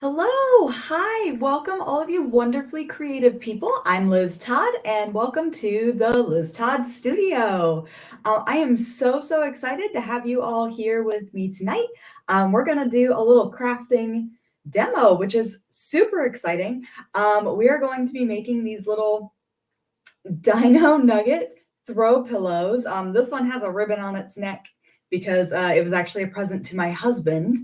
Hello, hi, welcome all of you wonderfully creative people. I'm Liz Todd, and welcome to the Liz Todd Studio. I am so excited to have you all here with me tonight. We're going to do a little crafting demo, which is super exciting. We are going to be making these little Dino Nugget throw pillows. This one has a ribbon on its neck because it was actually a present to my husband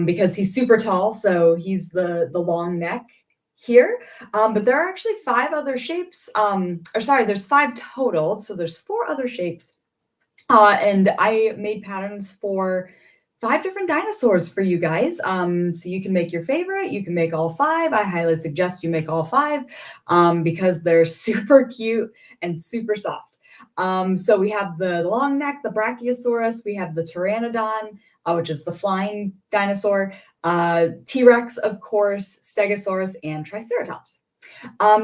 because he's super tall, so he's the long neck here. But there are actually five other shapes, or sorry, there's five total, so there's four other shapes. And I made patterns for five different dinosaurs for you guys. So you can make your favorite, you can make all five. I highly suggest you make all five because they're super cute and super soft. So we have the long neck, the Brachiosaurus, we have the Pteranodon, which is the flying dinosaur, T-Rex, of course, Stegosaurus, and Triceratops.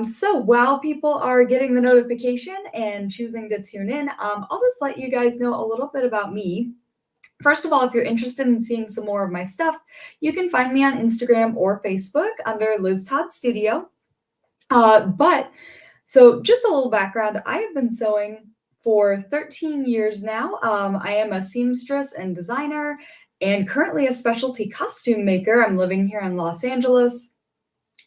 So while people are getting the notification and choosing to tune in, I'll just let you guys know a little bit about me. First of all, if you're interested in seeing some more of my stuff, you can find me on Instagram or Facebook under Liz Todd Studio. So just a little background, I have been sewing for 13 years now. I am a seamstress and designer and currently a specialty costume maker. I'm living here in Los Angeles.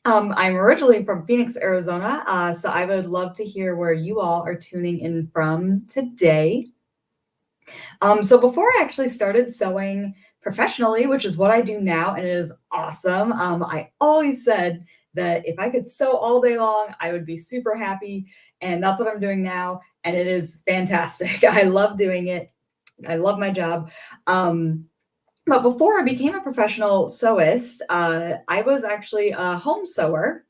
I'm originally from Phoenix, Arizona, so I would love to hear where you all are tuning in from today. So before I actually started sewing professionally, which is what I do now, and it is awesome, I always said that if I could sew all day long, I would be super happy, and that's what I'm doing now, and it is fantastic. I love doing it. I love my job. But before I became a professional sewist, I was actually a home sewer,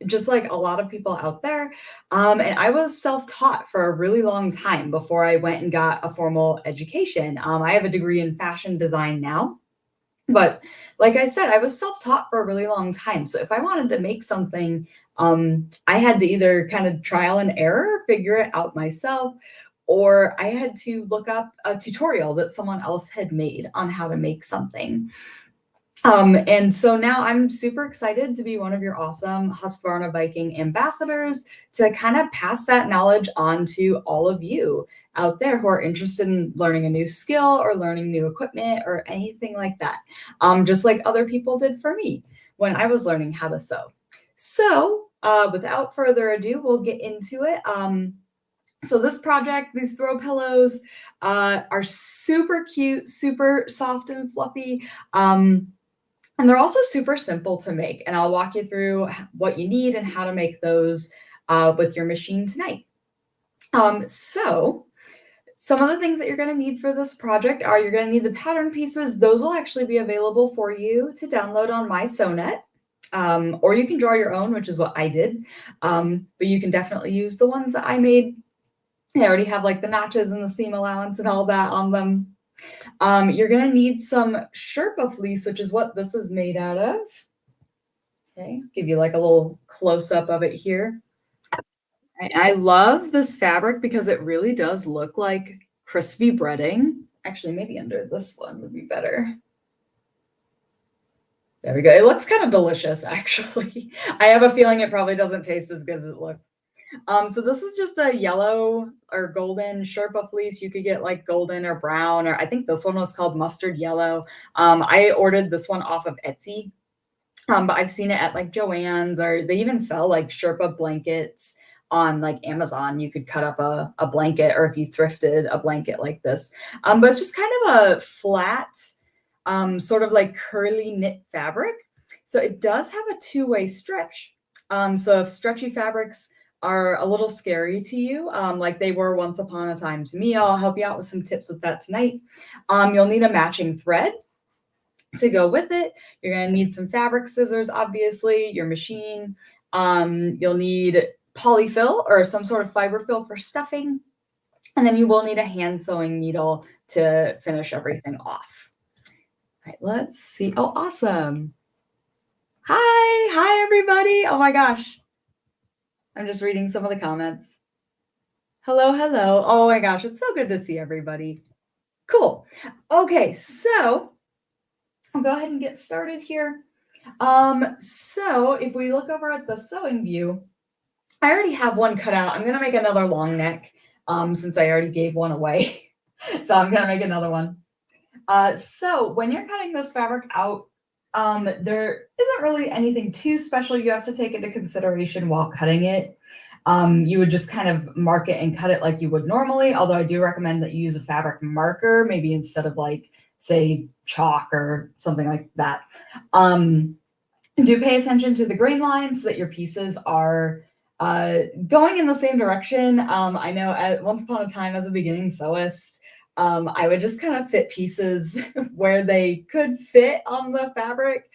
just like a lot of people out there. And I was self-taught for a really long time before I went and got a formal education. I have a degree in fashion design now. But like I said, I was self-taught for a really long time. So if I wanted to make something, I had to either kind of trial and error, figure it out myself, or I had to look up a tutorial that someone else had made on how to make something. And so now I'm super excited to be one of your awesome Husqvarna Viking ambassadors to kind of pass that knowledge on to all of you out there who are interested in learning a new skill or learning new equipment or anything like that, just like other people did for me when I was learning how to sew. So without further ado, we'll get into it. So this project, these throw pillows are super cute, super soft and fluffy. And they're also super simple to make, and I'll walk you through what you need and how to make those with your machine tonight. So some of the things that you're going to need for this project are you're going to need the pattern pieces. Those will actually be available for you to download on my SewNet, or you can draw your own, which is what I did, but you can definitely use the ones that I made. They already have like the notches and the seam allowance and all that on them. You're going to need some Sherpa fleece, which is what this is made out of. Okay, give you like a little close-up of it here. I love this fabric because it really does look like crispy breading. Actually, maybe under this one would be better. There we go. It looks kind of delicious, actually. I have a feeling it probably doesn't taste as good as it looks. So this is just a yellow or golden Sherpa fleece. You could get like golden or brown, or I think this one was called mustard yellow. I ordered this one off of Etsy, but I've seen it at like Joann's, or they even sell like Sherpa blankets on like Amazon. You could cut up a blanket, or if you thrifted a blanket like this. But it's just kind of a flat, sort of like curly knit fabric. So it does have a two-way stretch. So if stretchy fabrics are a little scary to you, like they were once upon a time to me, I'll help you out with some tips with that tonight. You'll need a matching thread to go with it. You're going to need some fabric scissors, obviously, your machine. You'll need polyfill or some sort of fiber fill for stuffing. And then you will need a hand sewing needle to finish everything off. All right, let's see. Oh, awesome. Hi, everybody. Oh my gosh. I'm just reading some of the comments. Hello. Oh my gosh, it's so good to see everybody. Cool. Okay, so I'll go ahead and get started here. So if we look over at the sewing view, I already have one cut out. I'm gonna make another long neck, since I already gave one away. So I'm gonna make another one. So when you're cutting this fabric out, there isn't really anything too special you have to take into consideration while cutting it. You would just kind of mark it and cut it like you would normally, although I do recommend that you use a fabric marker, maybe instead of like, say, chalk or something like that. Do pay attention to the grain lines so that your pieces are going in the same direction. I know at once upon a time as a beginning sewist, I would just kind of fit pieces where they could fit on the fabric,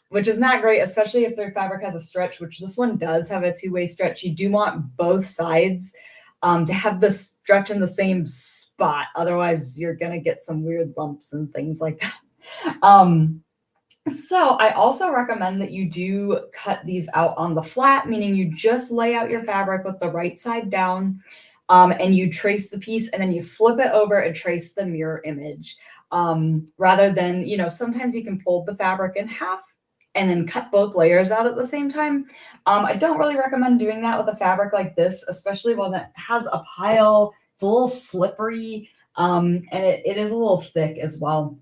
which is not great, especially if their fabric has a stretch, which this one does have a two-way stretch. You do want both sides to have the stretch in the same spot. Otherwise, you're going to get some weird lumps and things like that. So I also recommend that you do cut these out on the flat, meaning you just lay out your fabric with the right side down, and you trace the piece and then you flip it over and trace the mirror image. Rather than, sometimes you can fold the fabric in half and then cut both layers out at the same time. I don't really recommend doing that with a fabric like this, especially when it has a pile. It's a little slippery, and it is a little thick as well.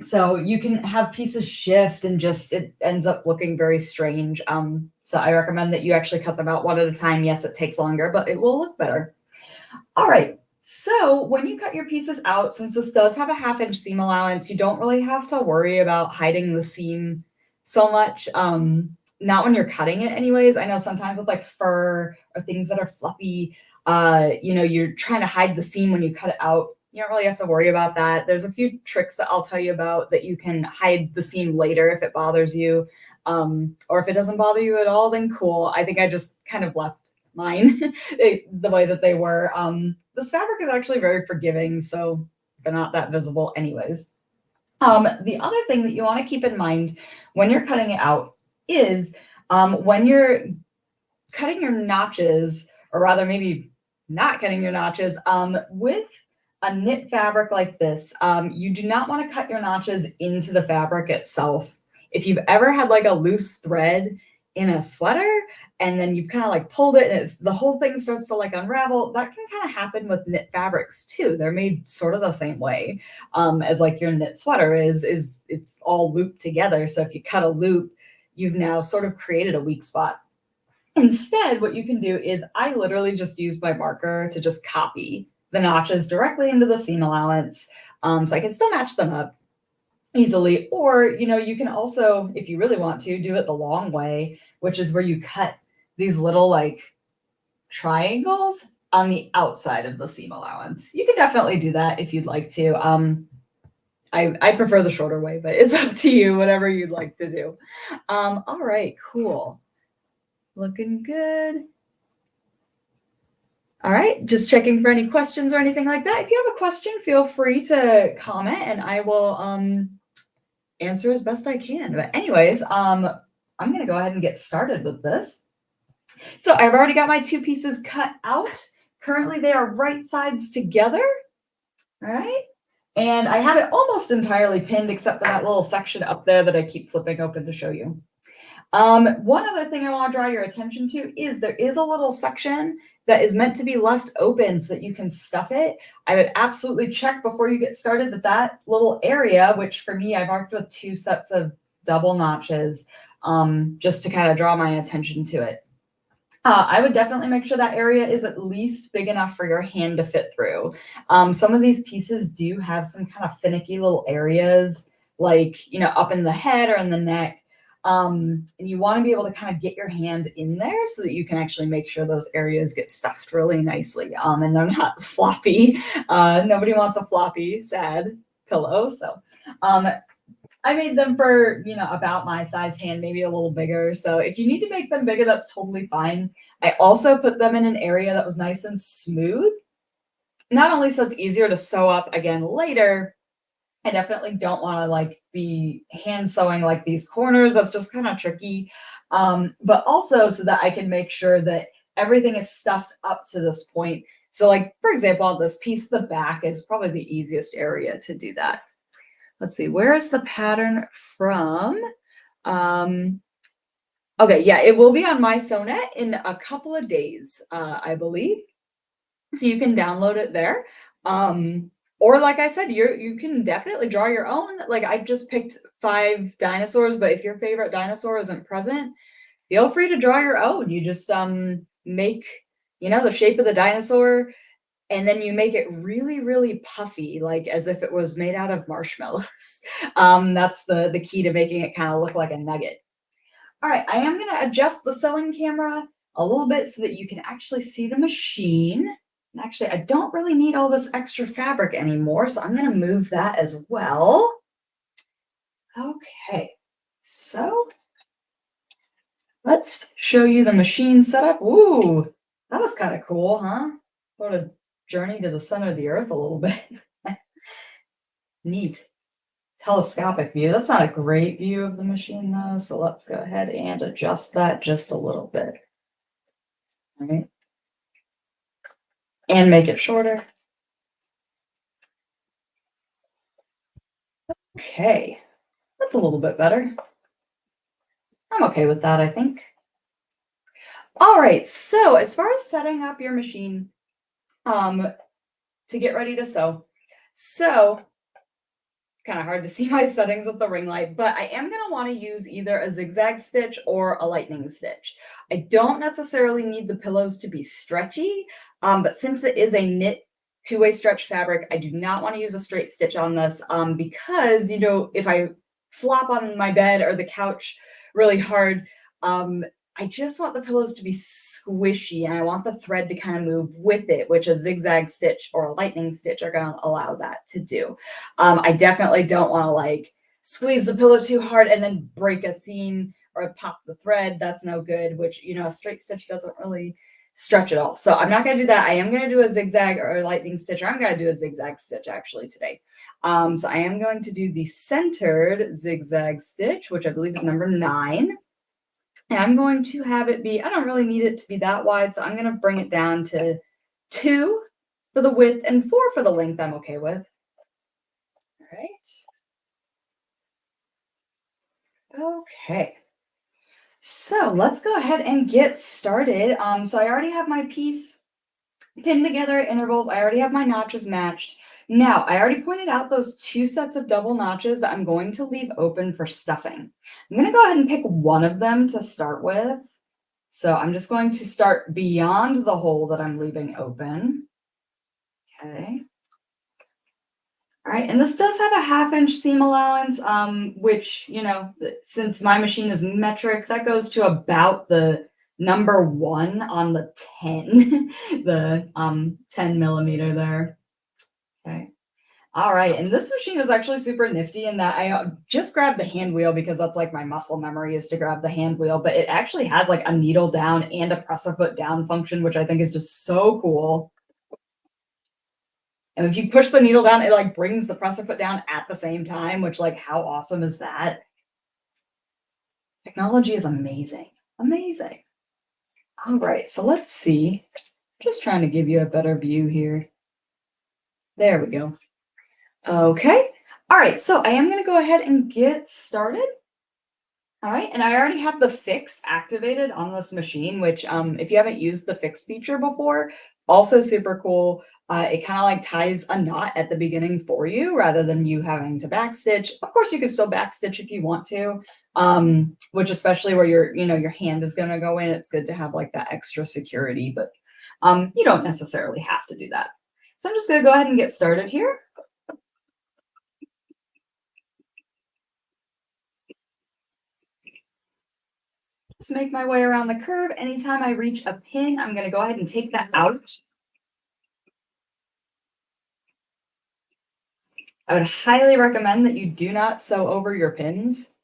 So you can have pieces shift and just it ends up looking very strange. So I recommend that you actually cut them out one at a time. Yes, it takes longer, but it will look better. All right. So when you cut your pieces out, since this does have a 1/2 inch seam allowance, you don't really have to worry about hiding the seam so much. Not when you're cutting it anyways. I know sometimes with like fur or things that are fluffy, you're trying to hide the seam when you cut it out. You don't really have to worry about that. There's a few tricks that I'll tell you about that you can hide the seam later if it bothers you. Or if it doesn't bother you at all, then cool. I think I just kind of left mine the way that they were. This fabric is actually very forgiving, so they're not that visible anyways. The other thing that you want to keep in mind when you're cutting it out is when you're cutting your notches, or rather maybe not cutting your notches, with a knit fabric like this, you do not want to cut your notches into the fabric itself. If you've ever had like a loose thread in a sweater and then you've kind of like pulled it and the whole thing starts to like unravel, that can kind of happen with knit fabrics too. They're made sort of the same way as like your knit sweater is it's all looped together. So if you cut a loop, you've now sort of created a weak spot. Instead, what you can do is I literally just use my marker to just copy the notches directly into the seam allowance, so I can still match them up easily. Or, you can also, if you really want to, do it the long way, which is where you cut these little like triangles on the outside of the seam allowance. You can definitely do that if you'd like to. I prefer the shorter way, but it's up to you, whatever you'd like to do. All right, cool. Looking good. All right, just checking for any questions or anything like that. If you have a question, feel free to comment and I will answer as best I can. But anyways, I'm going to go ahead and get started with this. So I've already got my two pieces cut out. Currently, they are right sides together. All right. And I have it almost entirely pinned except for that little section up there that I keep flipping open to show you. One other thing I want to draw your attention to is there is a little section that is meant to be left open so that you can stuff it. I would absolutely check before you get started that little area, which for me, I marked with 2 sets of double notches, just to kind of draw my attention to it. I would definitely make sure that area is at least big enough for your hand to fit through. Some of these pieces do have some kind of finicky little areas, like, up in the head or in the neck. And you want to be able to kind of get your hand in there so that you can actually make sure those areas get stuffed really nicely. And they're not floppy. Nobody wants a floppy, sad pillow. So I made them for, about my size hand, maybe a little bigger. So if you need to make them bigger, that's totally fine. I also put them in an area that was nice and smooth. Not only so it's easier to sew up again later, I definitely don't want to like be hand sewing like these corners. That's just kind of tricky. But also so that I can make sure that everything is stuffed up to this point. So like, for example, on this piece, the back is probably the easiest area to do that. Let's see, where is the pattern from? Um, okay, yeah, it will be on my Sonet in a couple of days, I believe. So you can download it there. Um, or like I said, you can definitely draw your own. Like I just picked 5 dinosaurs, but if your favorite dinosaur isn't present, feel free to draw your own. You just make, the shape of the dinosaur, and then you make it really, really puffy, like as if it was made out of marshmallows. That's the key to making it kind of look like a nugget. All right, I am gonna adjust the sewing camera a little bit so that you can actually see the machine. And actually, I don't really need all this extra fabric anymore, so I'm gonna move that as well. Okay, so let's show you the machine setup. Ooh, that was kind of cool, huh? Sort of journey to the center of the earth a little bit. Neat. Telescopic view. That's not a great view of the machine though, so let's go ahead and adjust that just a little bit. All right. And make it shorter. Okay, that's a little bit better. I'm okay with that, I think. All right, so as far as setting up your machine to get ready to sew, so kind of hard to see my settings with the ring light, but I am going to want to use either a zigzag stitch or a lightning stitch. I don't necessarily need the pillows to be stretchy, but since it is a knit two-way stretch fabric, I do not want to use a straight stitch on this because, if I flop on my bed or the couch really hard, I just want the pillows to be squishy and I want the thread to kind of move with it, which a zigzag stitch or a lightning stitch are going to allow that to do. I definitely don't want to like squeeze the pillow too hard and then break a seam or pop the thread. That's no good, which, a straight stitch doesn't really stretch at all. So I'm not going to do that. I am going to do a zigzag or a lightning stitch, or I'm going to do a zigzag stitch actually today. So I am going to do the centered zigzag stitch, which I believe is number 9. And I'm going to have it be, I don't really need it to be that wide, so I'm going to bring it down to 2 for the width and 4 for the length I'm okay with. All right. Okay. So let's go ahead and get started. So I already have my piece pinned together at intervals. I already have my notches matched. Now, I already pointed out those 2 sets of double notches that I'm going to leave open for stuffing. I'm going to go ahead and pick one of them to start with. So I'm just going to start beyond the hole that I'm leaving open. Okay. All right, and this does have a 1/2 inch seam allowance, which, since my machine is metric, that goes to about the number 1 on the 10, the 10 millimeter there. Okay. All right, and this machine is actually super nifty in that I just grabbed the hand wheel because that's like my muscle memory is to grab the hand wheel, but it actually has like a needle down and a press a foot down function, which I think is just so cool. And if you push the needle down, it like brings the presser foot down at the same time, which like how awesome is that? Technology is amazing. Amazing. All right, so let's see. Just trying to give you a better view here. There we go. Okay. All right, so I am going to go ahead and get started. All right, and I already have the fix activated on this machine, which if you haven't used the fix feature before, also super cool. It kind of like ties a knot at the beginning for you rather than you having to backstitch. Of course, you can still backstitch if you want to, which especially where your hand is going to go in, it's good to have like that extra security, but you don't necessarily have to do that. So I'm just going to go ahead and get started here. Just make my way around the curve. Anytime I reach a pin, I'm going to go ahead and take that out. I would highly recommend that you do not sew over your pins.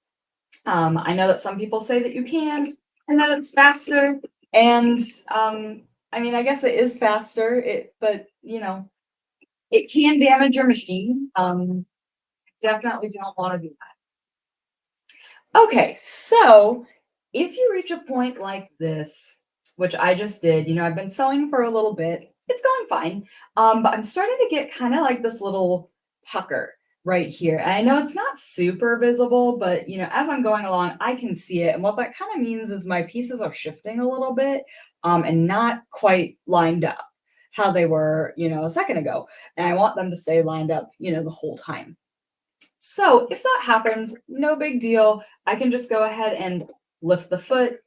I know that some people say that you can and that it's faster. And I mean, I guess it is faster, but it can damage your machine. Definitely don't want to do that. Okay, so if you reach a point like this, which I just did, I've been sewing for a little bit, it's going fine. But I'm starting to get kind of like this little pucker right here. And I know it's not super visible, but as I'm going along, I can see it. And what that kind of means is my pieces are shifting a little bit, and not quite lined up how they were, a second ago. And I want them to stay lined up, the whole time. So if that happens, no big deal. I can just go ahead and lift the foot,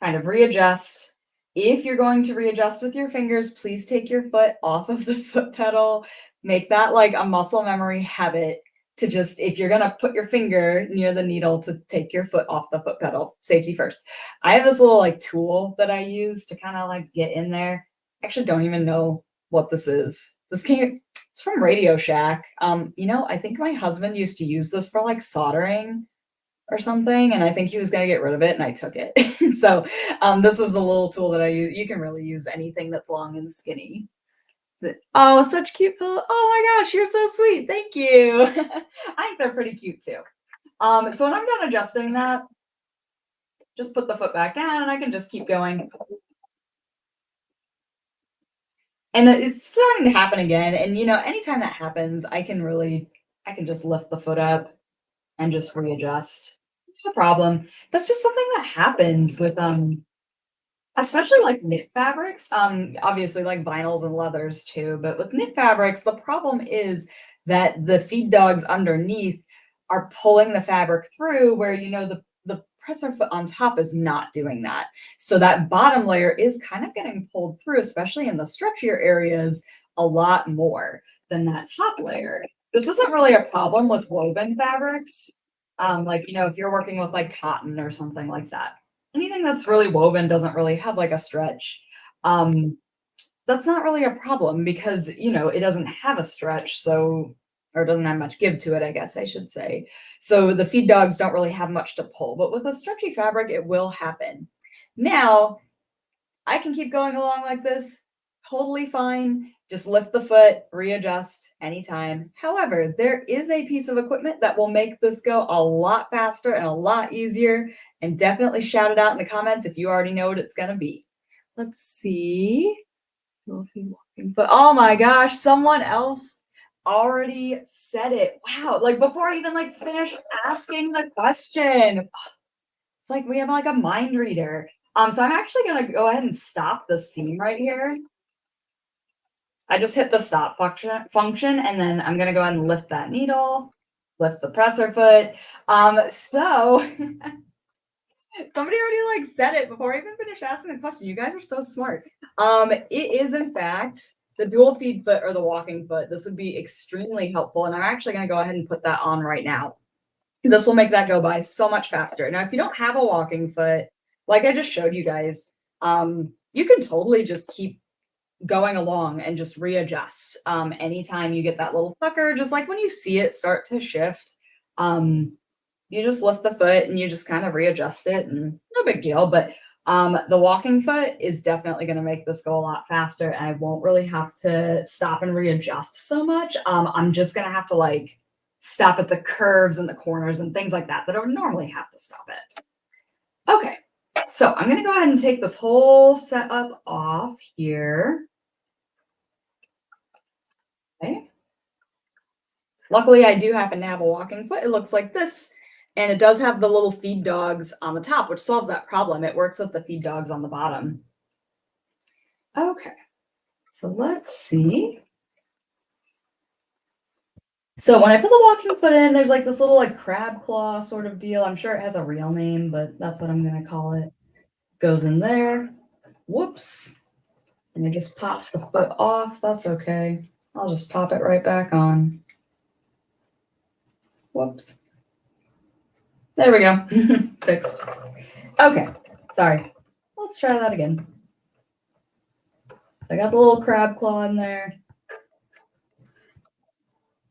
kind of readjust. If you're going to readjust with your fingers, please take your foot off of the foot pedal. Make that like a muscle memory habit to just, if you're going to put your finger near the needle, to take your foot off the foot pedal. Safety first. I have this little like tool that I use to kind of like get in there. Actually don't even know what this is. It's from Radio Shack. I think my husband used to use this for like soldering or something, and I think he was gonna get rid of it, and I took it. So this is the little tool that I use. You can really use anything that's long and skinny. Oh, such cute pillow. Oh my gosh, you're so sweet. Thank you. I think they're pretty cute too. So when I'm done adjusting that, just put the foot back down and I can just keep going. And it's starting to happen again. And anytime that happens, I can just lift the foot up and just readjust. No problem. That's just something that happens with especially like knit fabrics, obviously like vinyls and leathers too, but with knit fabrics, the problem is that the feed dogs underneath are pulling the fabric through where the presser foot on top is not doing that. So that bottom layer is kind of getting pulled through, especially in the stretchier areas, a lot more than that top layer. This isn't really a problem with woven fabrics. Like, if you're working with like cotton or something like that, anything that's really woven doesn't really have like a stretch. Um, that's not really a problem because, it doesn't have a stretch, so, or doesn't have much give to it, I guess I should say. So the feed dogs don't really have much to pull, but with a stretchy fabric, it will happen. Now, I can keep going along like this, totally fine. Just lift the foot, readjust anytime. However, there is a piece of equipment that will make this go a lot faster and a lot easier. And definitely shout it out in the comments if you already know what it's going to be. Let's see. But oh my gosh, someone else already said it. Wow, like before I even like finished asking the question. It's like we have like a mind reader. So I'm actually gonna go ahead and stop the seam right here. I just hit the stop function, and then I'm gonna go ahead and lift that needle, lift the presser foot. So somebody already like said it before I even finished asking the question. You guys are so smart. It is in fact the dual feed foot or the walking foot. This would be extremely helpful, and I'm actually gonna go ahead and put that on right now. This will make that go by so much faster. Now, if you don't have a walking foot, like I just showed you guys, you can totally just keep going along and just readjust. Anytime you get that little pucker, just like when you see it start to shift, you just lift the foot and you just kind of readjust it, and no big deal. But the walking foot is definitely going to make this go a lot faster, and I won't really have to stop and readjust so much. I'm just going to have to like stop at the curves and the corners and things like that I would normally have to stop at. Okay, so I'm going to go ahead and take this whole setup off here. Okay. Luckily, I do happen to have a walking foot. It looks like this, and it does have the little feed dogs on the top, which solves that problem. It works with the feed dogs on the bottom. Okay, so let's see. So when I put the walking foot in, there's like this little like crab claw sort of deal. I'm sure it has a real name, but that's what I'm gonna call it. Goes in there. Whoops. And I just pop the foot off. That's okay. I'll just pop it right back on. Whoops. There we go. Fixed. Okay. Sorry. Let's try that again. So I got the little crab claw in there.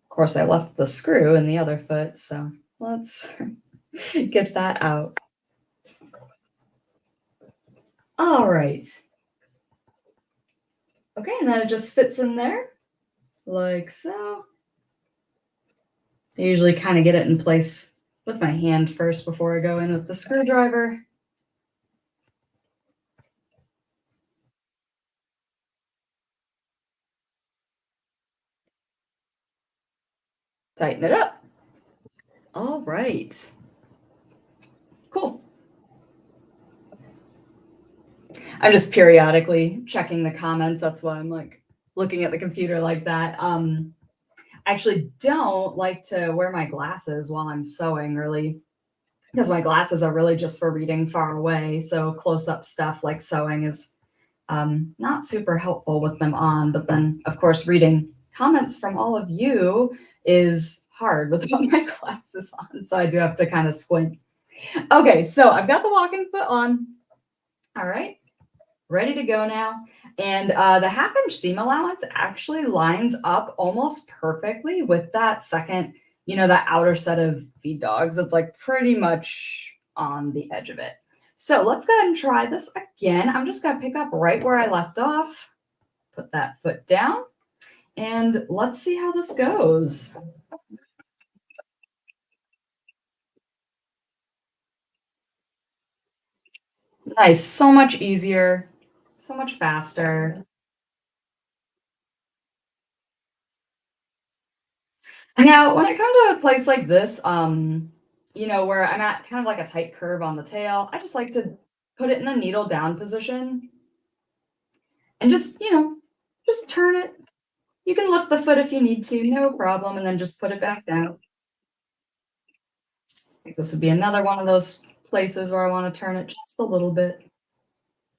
Of course, I left the screw in the other foot, so let's get that out. All right. Okay, and then it just fits in there like so. I usually kind of get it in place with my hand first before I go in with the screwdriver. Tighten it up. All right. Cool. I'm just periodically checking the comments. That's why I'm like looking at the computer like that. I actually don't like to wear my glasses while I'm sewing, really, because my glasses are really just for reading far away. So close up stuff like sewing is not super helpful with them on. But then, of course, reading comments from all of you is hard without my glasses on. So I do have to kind of squint. Okay, so I've got the walking foot on. All right, ready to go now. And the half-inch seam allowance actually lines up almost perfectly with that second, that outer set of feed dogs. It's like pretty much on the edge of it. So let's go ahead and try this again. I'm just gonna pick up right where I left off, put that foot down, and let's see how this goes. Nice, so much easier, so much faster. Now, when I come to a place like this, where I'm at kind of like a tight curve on the tail, I just like to put it in the needle down position and just turn it. You can lift the foot if you need to, no problem, and then just put it back down. I think this would be another one of those places where I want to turn it just a little bit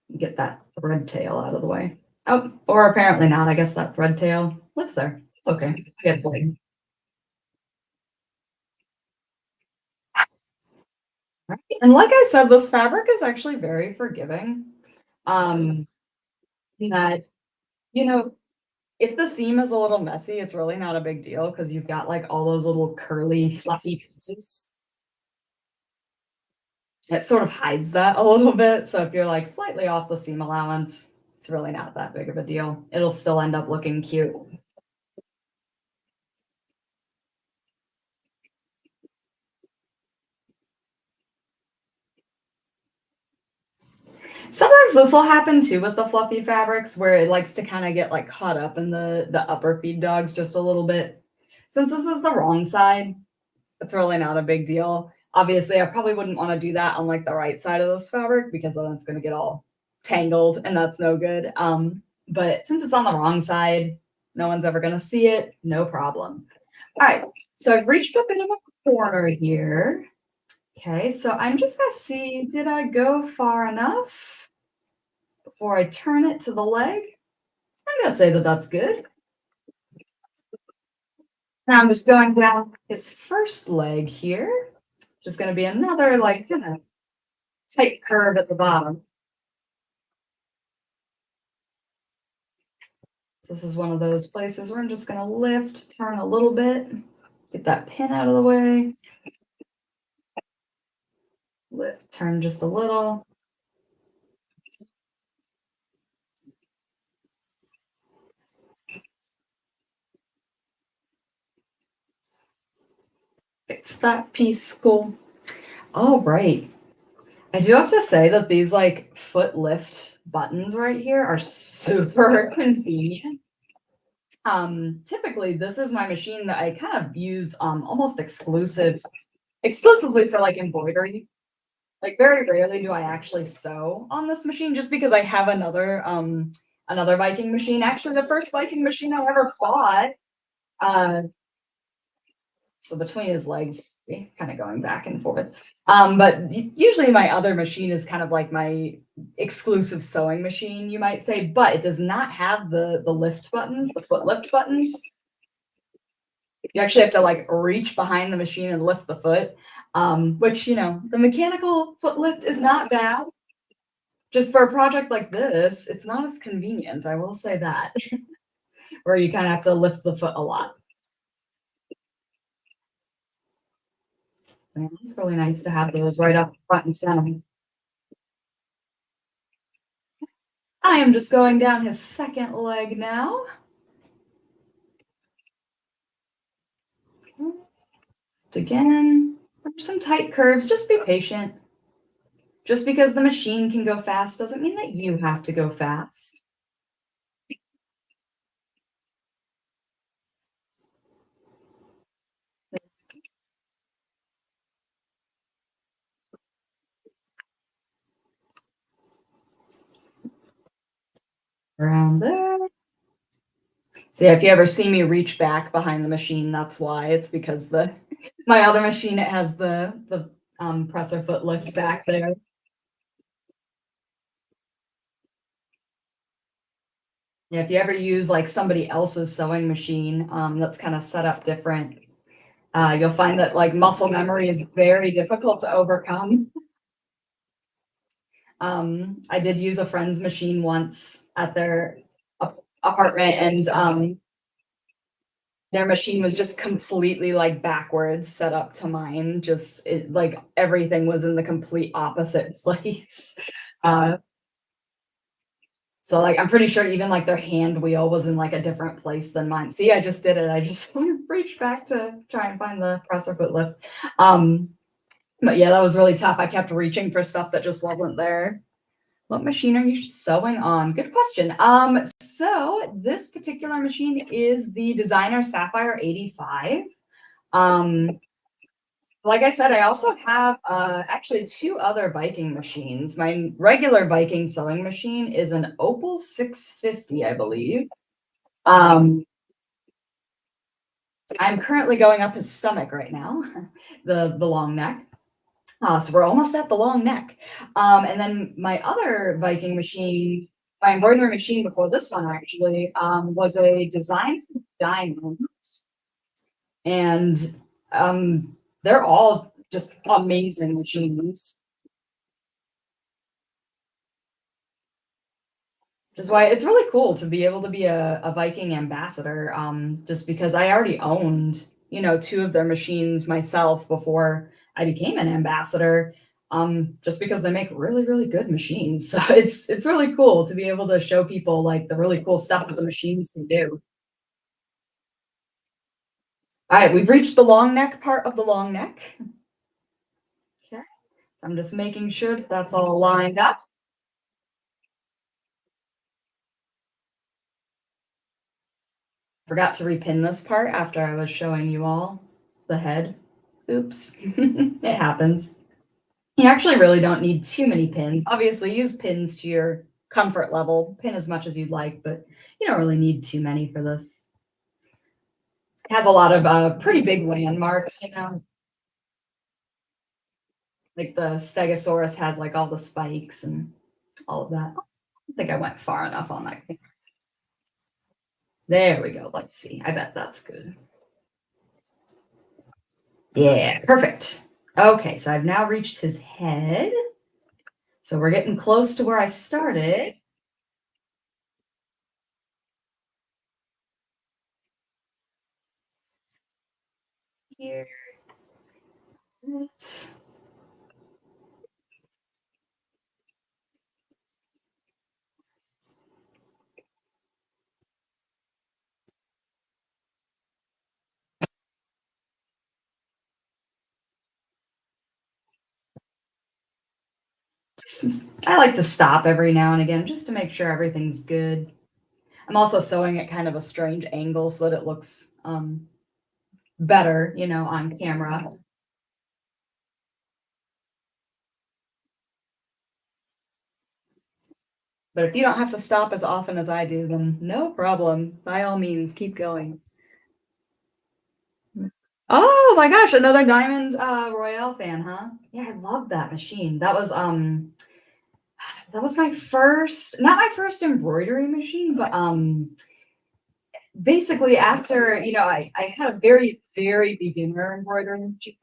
and get that thread tail out of the way. Oh, or apparently not. I guess that thread tail lives there. It's okay. I get it. Right. And like I said, this fabric is actually very forgiving. Um, that, you know, if the seam is a little messy, it's really not a big deal because you've got like all those little curly, fluffy pieces. It sort of hides that a little bit. So if you're like slightly off the seam allowance, it's really not that big of a deal. It'll still end up looking cute. Sometimes this will happen too with the fluffy fabrics where it likes to kind of get like caught up in the upper feed dogs just a little bit. Since this is the wrong side, it's really not a big deal. Obviously, I probably wouldn't want to do that on like the right side of this fabric because then it's going to get all tangled and that's no good. But since it's on the wrong side, no one's ever going to see it. No problem. All right. So I've reached up into the corner here. Okay. So I'm just going to see, did I go far enough before I turn it to the leg? I'm going to say that that's good. Now I'm just going down his first leg here. Just going to be another like tight curve at the bottom. So this is one of those places where I'm just going to lift, turn a little bit, get that pin out of the way, lift, turn just a little. Fix that piece, cool. All right. I do have to say that these like foot lift buttons right here are super convenient. Typically this is my machine that I kind of use almost exclusively for like embroidery. Like very rarely do I actually sew on this machine just because I have another Viking machine. Actually, the first Viking machine I ever bought. Uh, so between his legs, kind of going back and forth. But usually my other machine is kind of like my exclusive sewing machine, you might say, but it does not have the lift buttons, the foot lift buttons. You actually have to like reach behind the machine and lift the foot, which the mechanical foot lift is not bad. Just for a project like this, it's not as convenient. I will say that, where you kind of have to lift the foot a lot. Yeah, it's really nice to have those right up front and center. I am just going down his second leg now. Again, some tight curves. Just be patient. Just because the machine can go fast doesn't mean that you have to go fast. around there. So yeah, if you ever see me reach back behind the machine, that's why. It's because the my other machine, it has the presser foot lift back there. Yeah, if you ever use like somebody else's sewing machine, that's kind of set up different, you'll find that like muscle memory is very difficult to overcome. I did use a friend's machine once at their apartment, and their machine was just completely like backwards set up to mine. Just like everything was in the complete opposite place. Uh, so like I'm pretty sure even like their hand wheel was in like a different place than mine. See, I just did it. I just reached back to try and find the presser foot lift. Um, but yeah, that was really tough. I kept reaching for stuff that just wasn't there. What machine are you sewing on? Good question. So this particular machine is the Designer Sapphire 85. Um, like I said, I also have actually two other Viking machines. My regular Viking sewing machine is an Opal 650, I believe. Um, I'm currently going up his stomach right now, the long neck. So we're almost at the long neck. And then my other Viking machine, my embroidery machine before this one actually, was a design from diamond. And they're all just amazing machines. Which is why it's really cool to be able to be a Viking ambassador, just because I already owned, two of their machines myself before I became an ambassador, just because they make really, really good machines. So it's really cool to be able to show people like the really cool stuff that the machines can do. All right, we've reached the long neck part of the long neck. Okay, so I'm just making sure that that's all lined up. Forgot to repin this part after I was showing you all the head. Oops, it happens. You actually really don't need too many pins. Obviously, use pins to your comfort level. Pin as much as you'd like, but you don't really need too many for this. It has a lot of pretty big landmarks, like the Stegosaurus has like all the spikes and all of that. I think I went far enough on that. There we go. Let's see. I bet that's good. Yeah, perfect. Okay, so I've now reached his head. So we're getting close to where I started. Here. I like to stop every now and again just to make sure everything's good. I'm also sewing at kind of a strange angle so that it looks better, on camera. But if you don't have to stop as often as I do, then no problem. By all means, keep going. Oh my gosh, another Diamond Royale fan, huh? Yeah, I love that machine. That was my first, not my first embroidery machine, but basically after, I had a very, very beginner embroidery machine.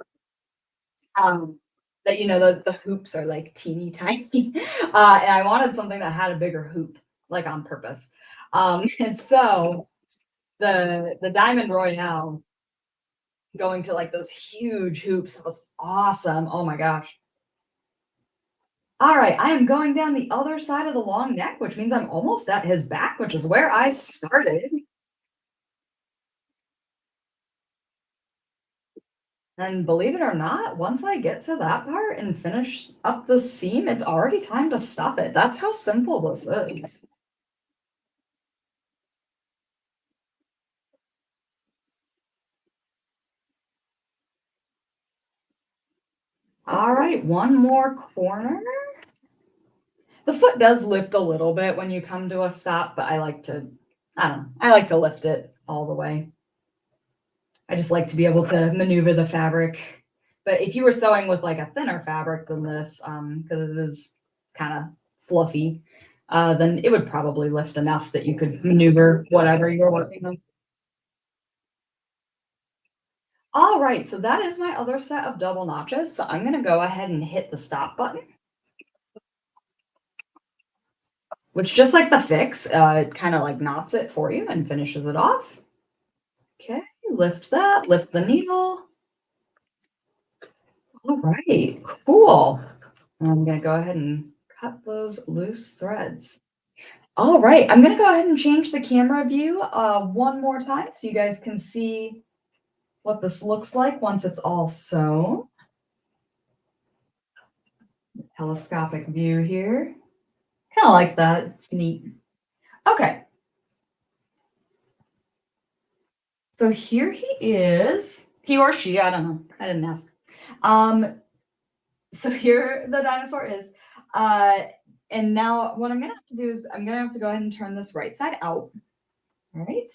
That the hoops are like teeny tiny, and I wanted something that had a bigger hoop, like on purpose. And so the Diamond Royale going to like those huge hoops, that was awesome. Oh my gosh. All right, I am going down the other side of the long neck, which means I'm almost at his back, which is where I started. And believe it or not, once I get to that part and finish up the seam, it's already time to stuff it. That's how simple this is. All right, one more corner. The foot does lift a little bit when you come to a stop, but I don't know, I like to lift it all the way. I just like to be able to maneuver the fabric. But if you were sewing with like a thinner fabric than this, because it is kind of fluffy, then it would probably lift enough that you could maneuver whatever you're working on. All right, so that is my other set of double notches. So I'm gonna go ahead and hit the stop button, which just like the fix, it kind of like knots it for you and finishes it off. Okay, lift that, lift the needle. All right, cool. I'm gonna go ahead and cut those loose threads. All right, I'm gonna go ahead and change the camera view one more time so you guys can see what this looks like once it's all sewn. Telescopic view here. Kind of like that. It's neat. Okay, so here he is. He or she, I don't know. I didn't ask. Um, so here the dinosaur is. Uh, and now what I'm gonna have to do is I'm gonna have to go ahead and turn this right side out. All right.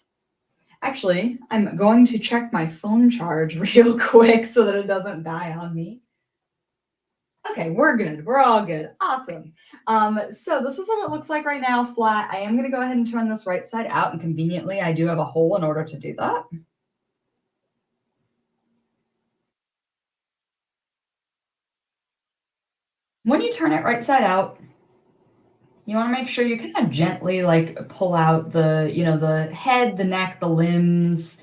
Actually, I'm going to check my phone charge real quick so that it doesn't die on me. Okay, we're good. We're all good. Awesome. So this is what it looks like right now, flat. I am going to go ahead and turn this right side out, and conveniently, I do have a hole in order to do that. When you turn it right side out, you want to make sure you kind of gently like pull out the head, the neck, the limbs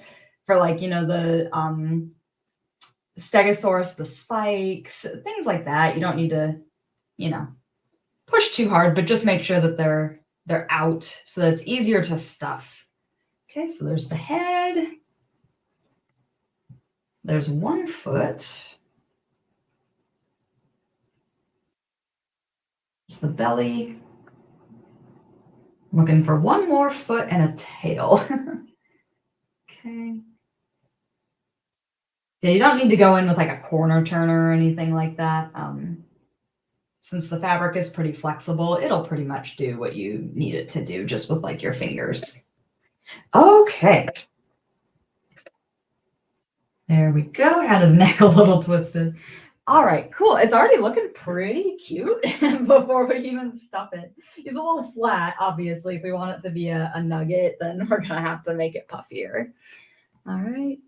for like, the stegosaurus, the spikes, things like that. You don't need to, you know, push too hard, but just make sure that they're out so that it's easier to stuff. Okay, so there's the head. There's one foot. There's the belly. Looking for one more foot and a tail. Okay. Yeah, you don't need to go in with like a corner turner or anything like that. Since the fabric is pretty flexible, it'll pretty much do what you need it to do just with like your fingers. Okay. There we go. Had his neck a little twisted. All right, cool. It's already looking pretty cute before we even stuff it. He's a little flat, obviously. If we want it to be a nugget, then we're gonna have to make it puffier. All right.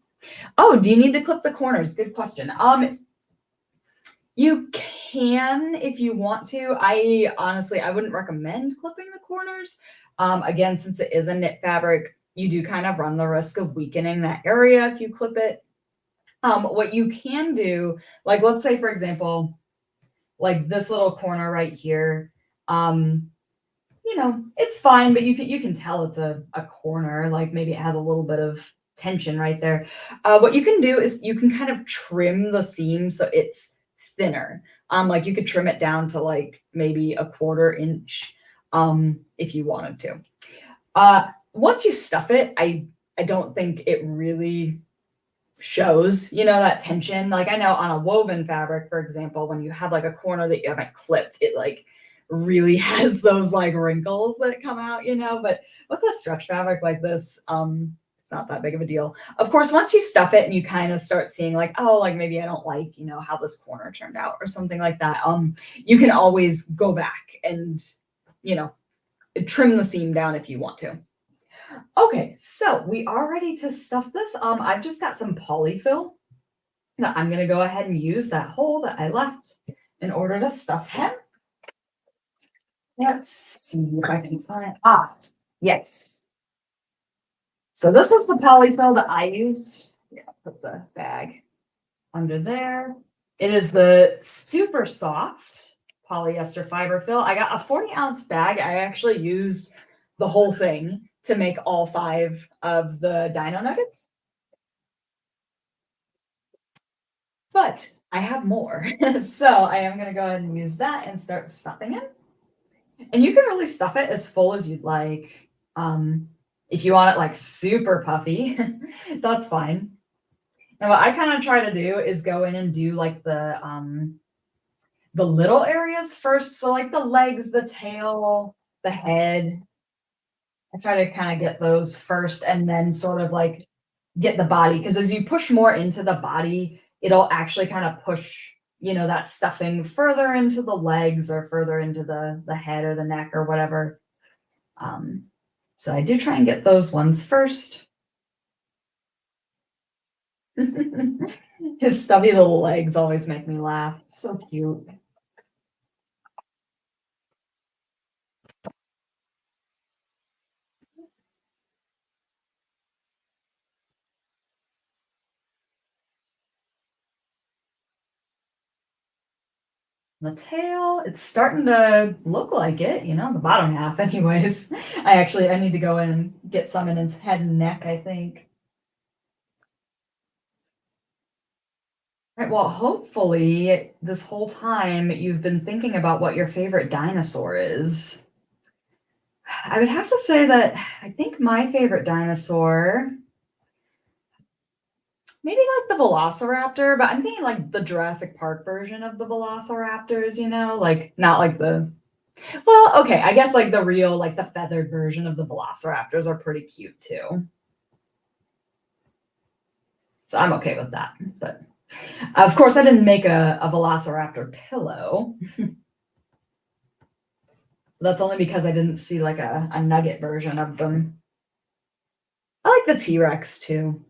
Oh, do you need to clip the corners? Good question. You can if you want to. I honestly, I wouldn't recommend clipping the corners. Again, since it is a knit fabric, you do kind of run the risk of weakening that area if you clip it. What you can do, like let's say for example, like this little corner right here, it's fine, but you can tell it's a corner, like maybe it has a little bit of tension right there. What you can do is you can kind of trim the seam so it's thinner. Like you could trim it down to like maybe a 1/4 inch, if you wanted to. Once you stuff it, I don't think it really shows, that tension. Like I know on a woven fabric, for example, when you have like a corner that you haven't clipped, it like really has those like wrinkles that come out, but with a stretch fabric like this, it's not that big of a deal. Of course, once you stuff it and you kind of start seeing like, oh, like maybe I don't like, how this corner turned out or something like that, you can always go back and, you know, trim the seam down if you want to. Okay, so we are ready to stuff this. I've just got some polyfill that I'm gonna go ahead and use that hole that I left in order to stuff him. Let's see if I can find, yes. So this is the polyfill that I used. Yeah, put the bag under there. It is the super soft polyester fiber fill. I got a 40-ounce bag. I actually used the whole thing to make all 5 of the Dino Nuggets. But I have more. So I am going to go ahead and use that and start stuffing it. And you can really stuff it as full as you'd like. If you want it like super puffy, that's fine. And what I kind of try to do is go in and do like the little areas first. So like the legs, the tail, the head. I try to kind of get those first and then sort of like get the body. Because as you push more into the body, it'll actually kind of push, that stuffing further into the legs or further into the head or the neck or whatever. Um, so I do try and get those ones first. His stubby little legs always make me laugh. So cute. The tail, it's starting to look like it, the bottom half anyways. I need to go in and get some in his head and neck, I think. Right, well, hopefully this whole time you've been thinking about what your favorite dinosaur is. I would have to say that I think my favorite dinosaur, maybe like the Velociraptor, but I'm thinking like the Jurassic Park version of the Velociraptors, like not like well, okay, I guess like the real, like the feathered version of the Velociraptors are pretty cute too. So I'm okay with that. But of course, I didn't make a Velociraptor pillow. That's only because I didn't see like a nugget version of them. I like the T-Rex too.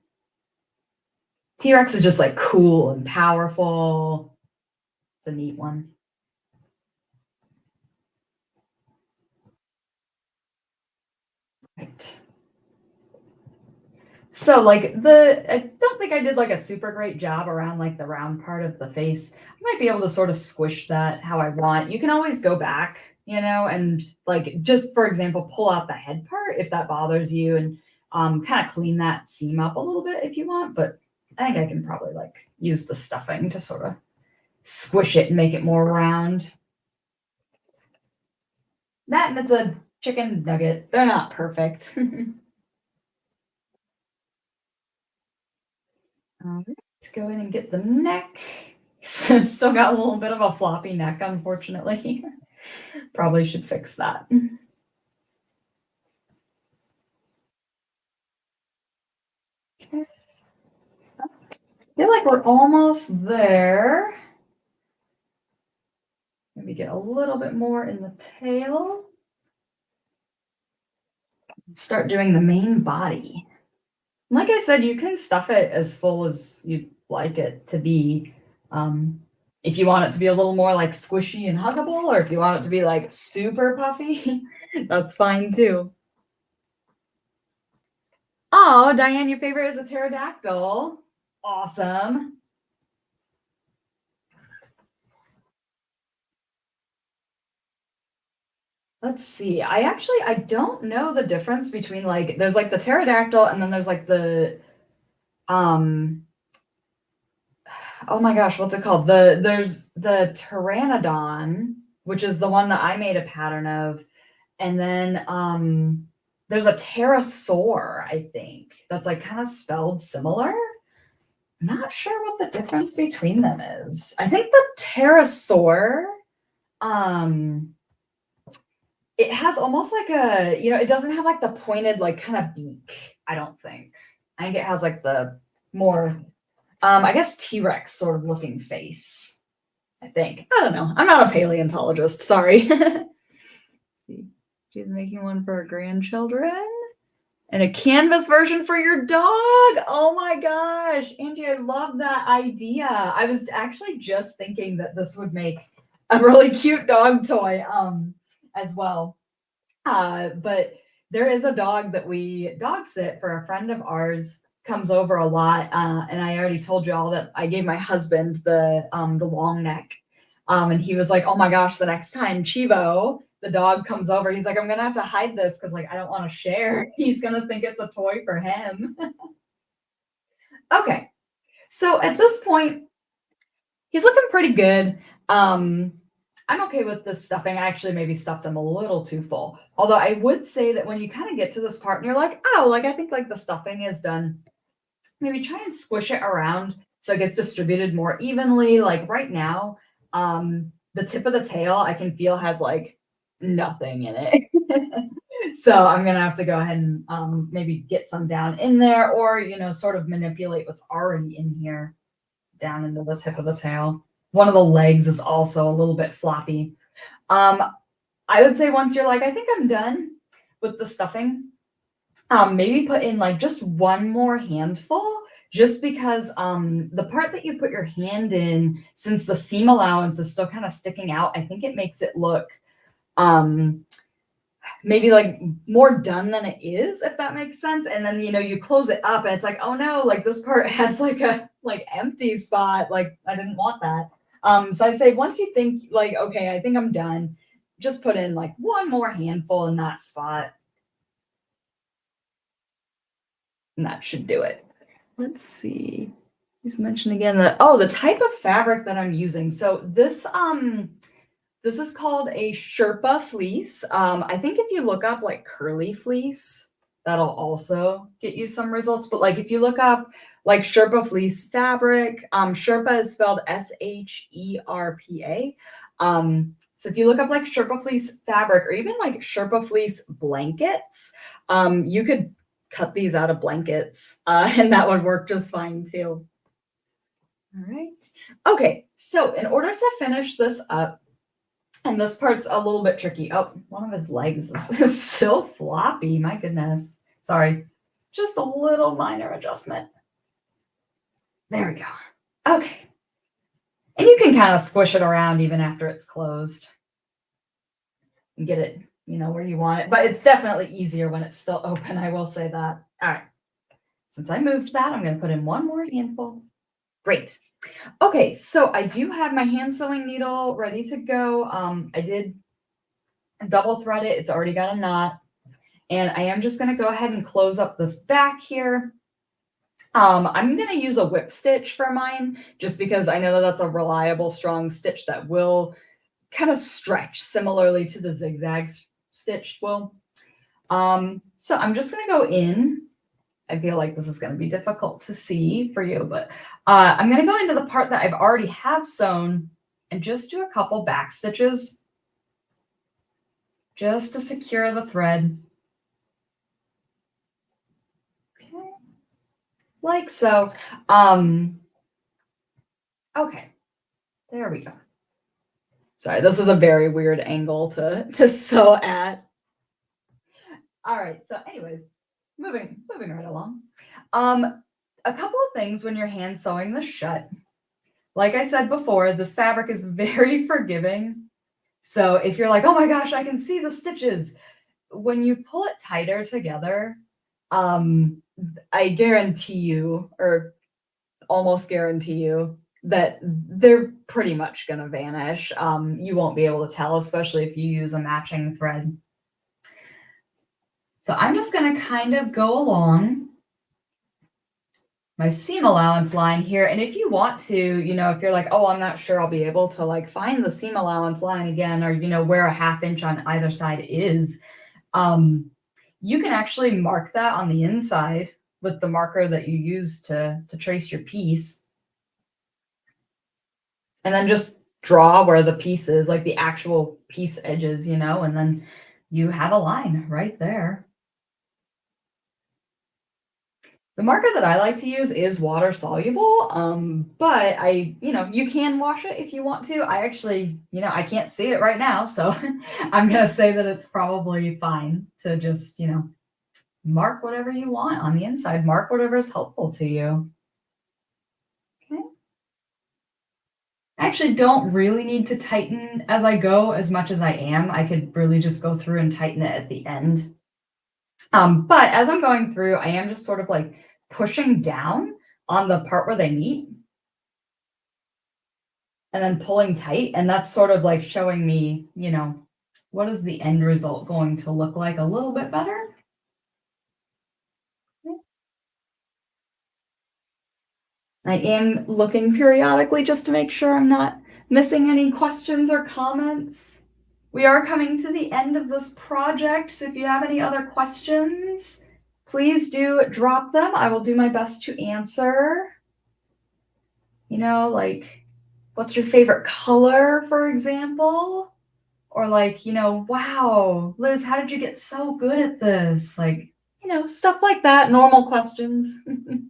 T-Rex is just like cool and powerful. It's a neat one. Right. So like I don't think I did like a super great job around like the round part of the face. I might be able to sort of squish that how I want. You can always go back, and like just for example, pull out the head part if that bothers you and kind of clean that seam up a little bit if you want. But I think I can probably like use the stuffing to sort of squish it and make it more round. That and it's a chicken nugget. They're not perfect. Let's go in and get the neck. Still got a little bit of a floppy neck, unfortunately. Probably should fix that. Okay. I feel like we're almost there. Maybe get a little bit more in the tail. Start doing the main body. Like I said, you can stuff it as full as you'd like it to be. If you want it to be a little more like squishy and huggable, or if you want it to be like super puffy, that's fine too. Oh, Diane, your favorite is a pterodactyl. Awesome. Let's see. I don't know the difference between like there's like the pterodactyl and then there's like the um oh my gosh, what's it called? There's the pteranodon, which is the one that I made a pattern of, and then there's a pterosaur, I think, that's like kind of spelled similar. Not sure what the difference between them is. I think the pterosaur um it has almost like it doesn't have like the pointed like kind of beak, I don't think. I think it has like the more I guess T-Rex sort of looking face. I think. I don't know. I'm not a paleontologist. Sorry. See, she's making one for her grandchildren and a canvas version for your dog. Oh my gosh, Angie, I love that idea. I was actually just thinking that this would make a really cute dog toy as well. But there is a dog that we dog sit for a friend of ours comes over a lot, and I already told you all that I gave my husband the long neck, and he was like, "Oh my gosh!" The next time Chivo, the dog, comes over, he's like, "I'm gonna have to hide this because like I don't want to share. He's gonna think it's a toy for him." Okay, so at this point, he's looking pretty good. I'm okay with this stuffing. I actually maybe stuffed him a little too full. Although I would say that when you kind of get to this part and you're like, oh, like I think like the stuffing is done, maybe try and squish it around so it gets distributed more evenly. Like right now, the tip of the tail I can feel has like nothing in it. So I'm gonna have to go ahead and maybe get some down in there or, sort of manipulate what's already in here down into the tip of the tail. One of the legs is also a little bit floppy. Um, I would say once you're like, I think I'm done with the stuffing, maybe put in like just one more handful, just because the part that you put your hand in, since the seam allowance is still kind of sticking out, I think it makes it look um maybe like more done than it is, if that makes sense. And then you close it up and it's like, oh no, like this part has like a like empty spot. Like I didn't want that. So I'd say once you think like, okay, I think I'm done, just put in like one more handful in that spot, and that should do it. Let's see. He's mentioned again that the type of fabric that I'm using. So this is called a Sherpa fleece. I think if you look up like curly fleece, that'll also get you some results. But like if you look up like Sherpa fleece fabric, Sherpa is spelled Sherpa. So if you look up like Sherpa fleece fabric or even like Sherpa fleece blankets, you could cut these out of blankets, and that would work just fine too. All right. Okay, so in order to finish this up, and this part's a little bit tricky. Oh, one of his legs is still floppy. My goodness. Sorry. Just a little minor adjustment. There we go. Okay. And you can kind of squish it around even after it's closed and get it, where you want it. But it's definitely easier when it's still open. I will say that. All right. Since I moved that, I'm going to put in one more handful. Great. Okay, so I do have my hand sewing needle ready to go. I did double thread it. It's already got a knot. And I am just going to go ahead and close up this back here. I'm going to use a whip stitch for mine, just because I know that that's a reliable, strong stitch that will kind of stretch similarly to the zigzag stitch will. So I'm just going to go in. I feel like this is going to be difficult to see for you, but I'm going to go into the part that I've already have sewn and just do a couple back stitches just to secure the thread. Okay. Like so. Okay, there we go. Sorry, this is a very weird angle to sew at. All right, so anyways, moving right along. A couple of things when you're hand sewing this shut. Like I said before, this fabric is very forgiving. So if you're like, oh my gosh, I can see the stitches, when you pull it tighter together, I guarantee you, or almost guarantee you, that they're pretty much going to vanish. You won't be able to tell, especially if you use a matching thread. So I'm just going to kind of go along my seam allowance line here. And if you want to, if you're like, oh, I'm not sure I'll be able to like find the seam allowance line again, or, where a 1/2 inch on either side is, you can actually mark that on the inside with the marker that you use to trace your piece. And then just draw where the piece is, like the actual piece edges, and then you have a line right there. The marker that I like to use is water soluble, but you can wash it if you want to. I actually, I can't see it right now, so I'm gonna say that it's probably fine to just, mark whatever you want on the inside. Mark whatever is helpful to you. Okay. I actually don't really need to tighten as I go as much as I am. I could really just go through and tighten it at the end. But as I'm going through, I am just sort of like pushing down on the part where they meet and then pulling tight. And that's sort of like showing me, what is the end result going to look like a little bit better. I am looking periodically just to make sure I'm not missing any questions or comments. We are coming to the end of this project, so if you have any other questions, please do drop them. I will do my best to answer. Like What's your favorite color, for example? Or like, wow, Liz, how did you get so good at this? Like, stuff like that, normal questions. I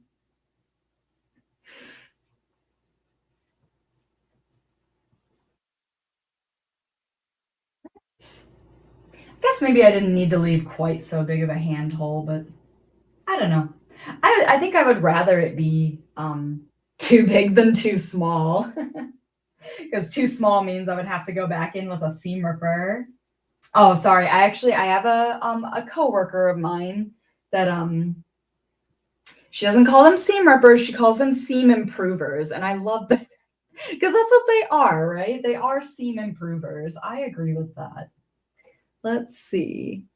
guess maybe I didn't need to leave quite so big of a handhole, but I don't know. I think I would rather it be too big than too small because too small means I would have to go back in with a seam ripper. Oh, sorry. I have a coworker of mine that she doesn't call them seam rippers, she calls them seam improvers, and I love that because that's what they are, right? They are seam improvers. I agree with that. Let's see.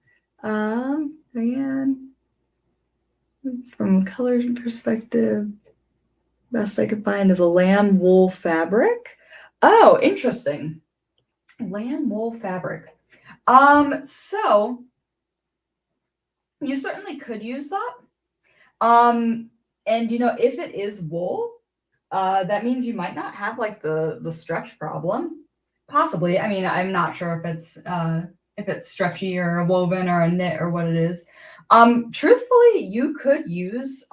Again, it's from a color perspective. Best I could find is a lamb wool fabric. Oh, interesting. Lamb wool fabric. So you certainly could use that. Um, and if it is wool, that means you might not have like the stretch problem. Possibly. I mean, I'm not sure if it's stretchy or a woven or a knit or what it is. Truthfully, you could use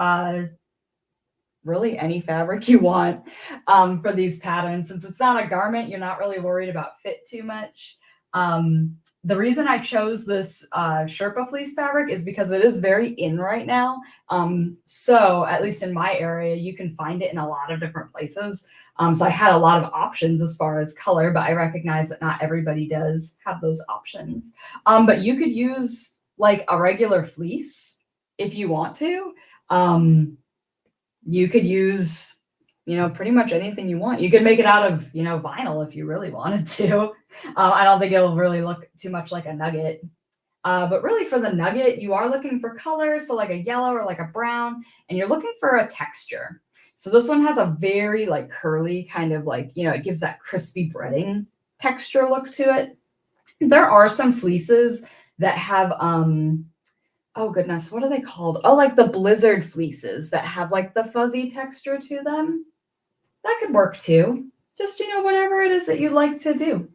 really any fabric you want for these patterns. Since it's not a garment, you're not really worried about fit too much. The reason I chose this Sherpa fleece fabric is because it is very in right now. So at least in my area, you can find it in a lot of different places. So I had a lot of options as far as color, but I recognize that not everybody does have those options. But you could use like a regular fleece if you want to. You could use, pretty much anything you want. You could make it out of, vinyl if you really wanted to. I don't think it'll really look too much like a nugget. But really for the nugget, you are looking for color, so like a yellow or like a brown, and you're looking for a texture. So this one has a very like curly kind of like, it gives that crispy breading texture look to it. There are some fleeces that have oh goodness, what are they called? Oh, like the blizzard fleeces that have like the fuzzy texture to them. That could work too. Just, whatever it is that you like to do.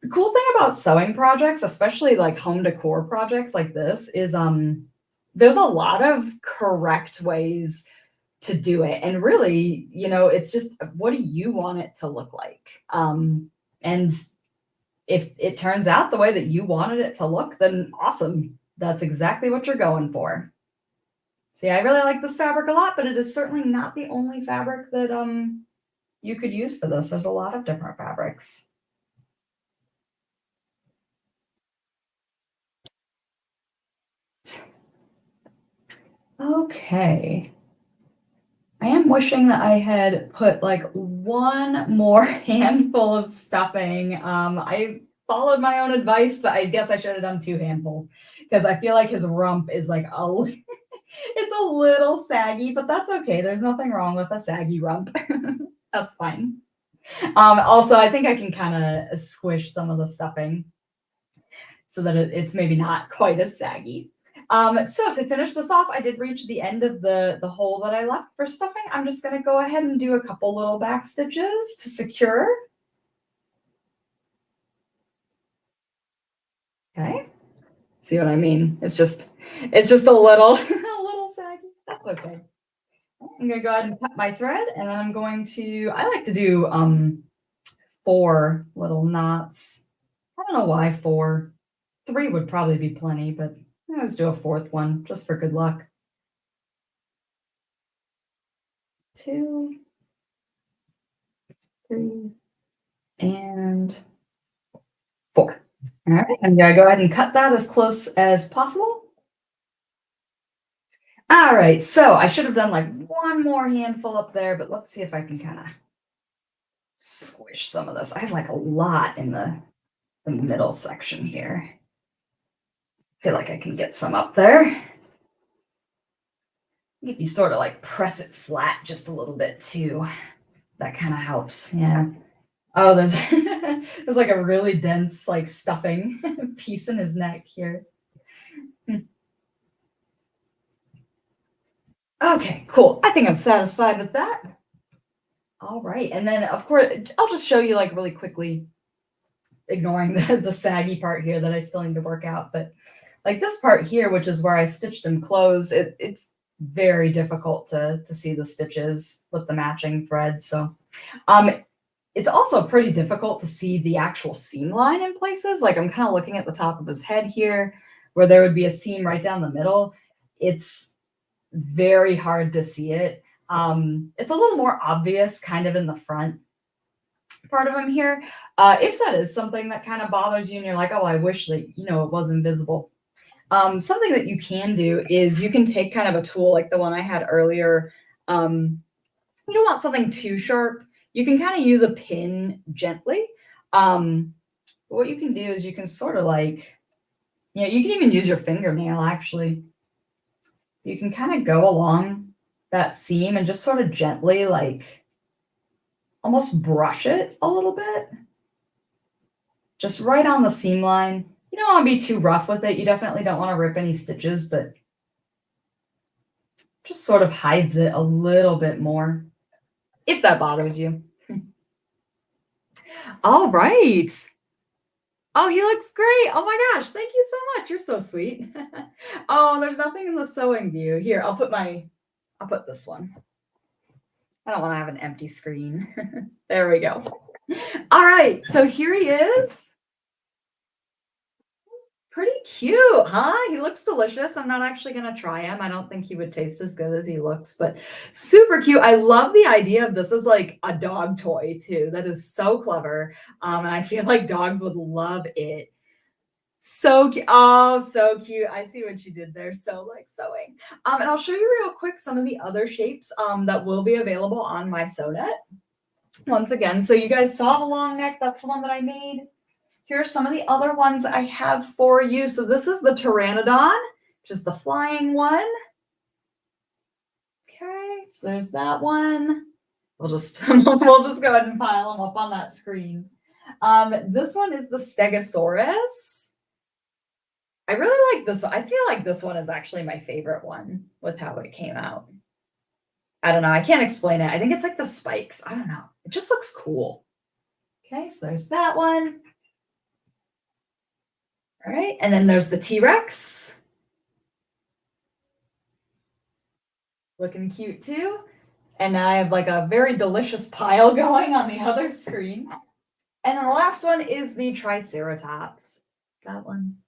The cool thing about sewing projects, especially like home decor projects like this, is there's a lot of correct ways to do it. And really, it's just what do you want it to look like? And if it turns out the way that you wanted it to look, then awesome. That's exactly what you're going for. See, I really like this fabric a lot, but it is certainly not the only fabric that you could use for this. There's a lot of different fabrics. Okay. I am wishing that I had put like one more handful of stuffing. I followed my own advice, but I guess I should have done two handfuls because I feel like his rump is like it's a little saggy, but that's okay. There's nothing wrong with a saggy rump. That's fine. Also, I think I can kind of squish some of the stuffing so that it's maybe not quite as saggy. So to finish this off, I did reach the end of the hole that I left for stuffing. I'm just going to go ahead and do a couple little back stitches to secure. Okay. See what I mean? It's just a little a little saggy. That's okay. I'm gonna go ahead and cut my thread, and then I'm going to. I like to do 4 little knots. I don't know why 4. 3 would probably be plenty, but I always do a 4th one just for good luck. 2, 3, and 4. All right, I'm gonna go ahead and cut that as close as possible. All right, so I should have done like one more handful up there, but let's see if I can kind of squish some of this. I have like a lot in the middle section here. I feel like I can get some up there. If you sort of like press it flat just a little bit too, that kind of helps. Yeah. Oh, there's there's like a really dense like stuffing piece in his neck here. Okay, cool. I think I'm satisfied with that. All right. And then of course, I'll just show you like really quickly, ignoring the saggy part here that I still need to work out. But like this part here, which is where I stitched them closed, it's very difficult to see the stitches with the matching thread. So um, it's also pretty difficult to see the actual seam line in places. Like I'm kind of looking at the top of his head here, where there would be a seam right down the middle. It's very hard to see it. It's a little more obvious kind of in the front part of him here. If that is something that kind of bothers you and you're like, oh, I wish that, it was invisible. Something that you can do is you can take kind of a tool like the one I had earlier. You don't want something too sharp. You can kind of use a pin gently. What you can do is you can sort of like, you can even use your fingernail actually. You can kind of go along that seam and just sort of gently like almost brush it a little bit. Just right on the seam line. You don't want to be too rough with it. You definitely don't want to rip any stitches, but just sort of hides it a little bit more, if that bothers you. All right. Oh, he looks great. Oh my gosh. Thank you so much. You're so sweet. Oh, there's nothing in the sewing view. Here, I'll put this one. I don't want to have an empty screen. There we go. All right. So here he is. Pretty cute, huh? He looks delicious. I'm not actually gonna try him. I don't think he would taste as good as he looks, but super cute. I love the idea of this as like a dog toy too. That is so clever. And I feel like dogs would love it. So cute. Oh, so cute. I see what you did there. So like sewing. And I'll show you real quick some of the other shapes that will be available on my sew net. Once again, so you guys saw the long neck. That's the one that I made. Here are some of the other ones I have for you. So this is the Pteranodon, which is the flying one. Okay, so there's that one. We'll just we'll just go ahead and pile them up on that screen. This one is the Stegosaurus. I really like this one. I feel like this one is actually my favorite one with how it came out. I don't know. I can't explain it. I think it's like the spikes. I don't know. It just looks cool. Okay, so there's that one. All right, and then there's the T-Rex. Looking cute too. And I have like a very delicious pile going on the other screen. And then the last one is the Triceratops. That one.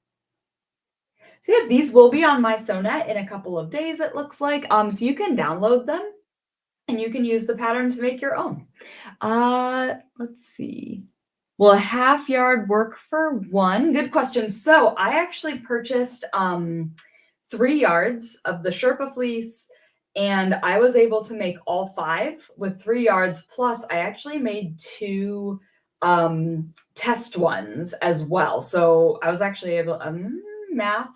So yeah, these will be on my Sonnet in a couple of days, it looks like. So you can download them and you can use the pattern to make your own. Let's see. Will a half yard work for one? Good question. So I actually purchased 3 yards of the Sherpa fleece, and I was able to make all 5 with 3 yards. Plus, I actually made 2 test ones as well. So I was actually able math.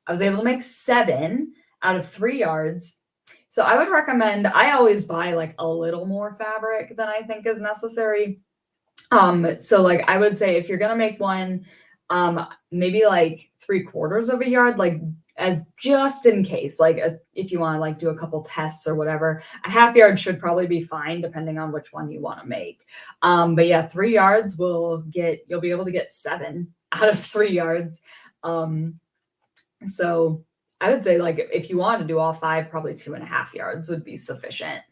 I was able to make 7 out of 3 yards. So I would recommend. I always buy like a little more fabric than I think is necessary. So like I would say if you're gonna make one, maybe like 3/4 of a yard, like as just in case, like if you want to like do a couple tests or whatever, a half yard should probably be fine depending on which one you want to make. But yeah, 3 yards you'll be able to get 7 out of 3 yards. So I would say like if you want to do all 5, probably 2.5 yards would be sufficient.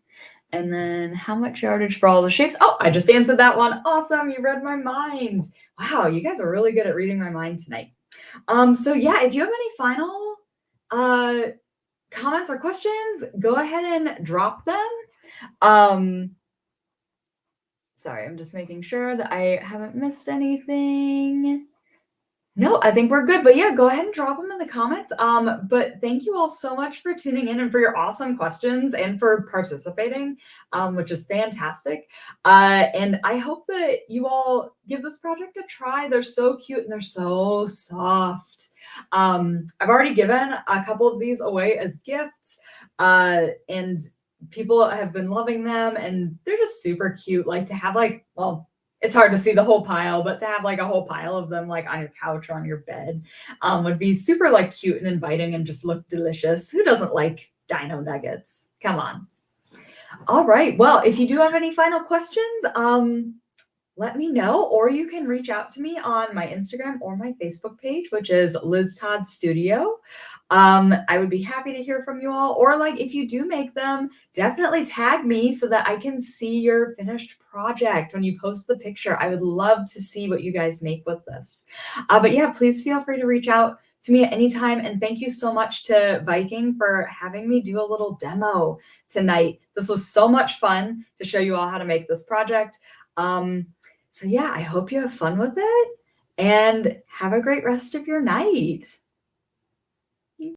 And then how much yardage for all the shapes? Oh, I just answered that one. Awesome. You read my mind. Wow, you guys are really good at reading my mind tonight. So yeah, if you have any final comments or questions, go ahead and drop them. Sorry, I'm just making sure that I haven't missed anything. No, I think we're good. But yeah, go ahead and drop them in the comments. But thank you all so much for tuning in and for your awesome questions and for participating, which is fantastic. And I hope that you all give this project a try. They're so cute and they're so soft. I've already given a couple of these away as gifts, and people have been loving them, and they're just super cute. Like to have it's hard to see the whole pile, but to have like a whole pile of them like on your couch or on your bed would be super like cute and inviting and just look delicious. Who doesn't like dino nuggets? Come on. All right. Well, if you do have any final questions, let me know, or you can reach out to me on my Instagram or my Facebook page, which is Liz Todd Studio. I would be happy to hear from you all. Or like if you do make them, definitely tag me so that I can see your finished project when you post the picture. I would love to see what you guys make with this. But yeah, please feel free to reach out to me at any time. And thank you so much to Viking for having me do a little demo tonight. This was so much fun to show you all how to make this project. So yeah, I hope you have fun with it and have a great rest of your night.